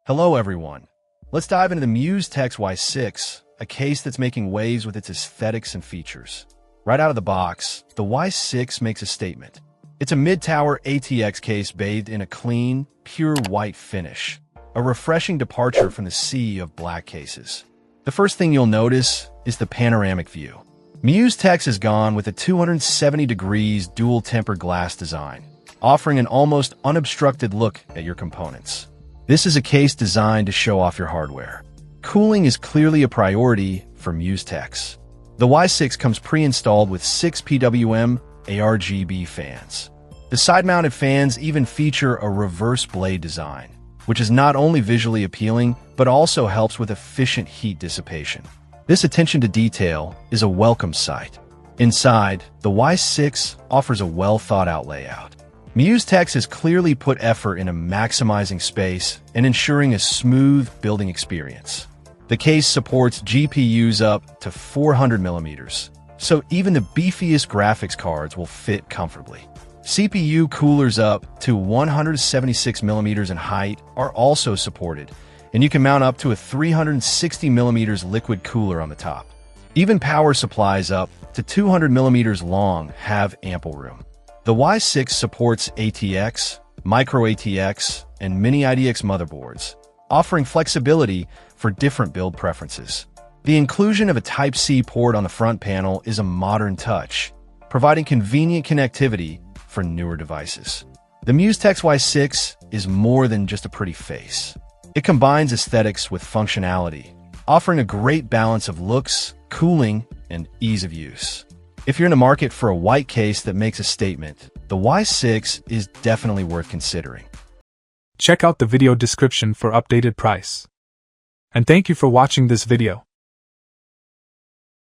Hello everyone. Let's dive into the Musetex Y6, a case that's making waves with its aesthetics and features. Right out of the box, the Y6 makes a statement. It's a mid-tower ATX case bathed in a clean, pure white finish, a refreshing departure from the sea of black cases. The first thing you'll notice is the panoramic view. Musetex has gone with a 270 degrees dual tempered glass design, offering an almost unobstructed look at your components. This is a case designed to show off your hardware. Cooling is clearly a priority for Musetex. The Y6 comes pre-installed with 6 PWM ARGB fans. The side-mounted fans even feature a reverse blade design, which is not only visually appealing, but also helps with efficient heat dissipation. This attention to detail is a welcome sight. Inside, the Y6 offers a well-thought-out layout. Musetex has clearly put effort into maximizing space and ensuring a smooth building experience. The case supports GPUs up to 400 millimeters, so even the beefiest graphics cards will fit comfortably. CPU coolers up to 176 millimeters in height are also supported, and you can mount up to a 360 millimeters liquid cooler on the top. Even power supplies up to 200 millimeters long have ample room. The Y6 supports ATX, Micro ATX, and Mini IDX motherboards, offering flexibility for different build preferences. The inclusion of a Type-C port on the front panel is a modern touch, providing convenient connectivity for newer devices. The Musetex Y6 is more than just a pretty face. It combines aesthetics with functionality, offering a great balance of looks, cooling, and ease of use. If you're in the market for a white case that makes a statement, the Y6 is definitely worth considering. Check out the video description for updated price. And thank you for watching this video.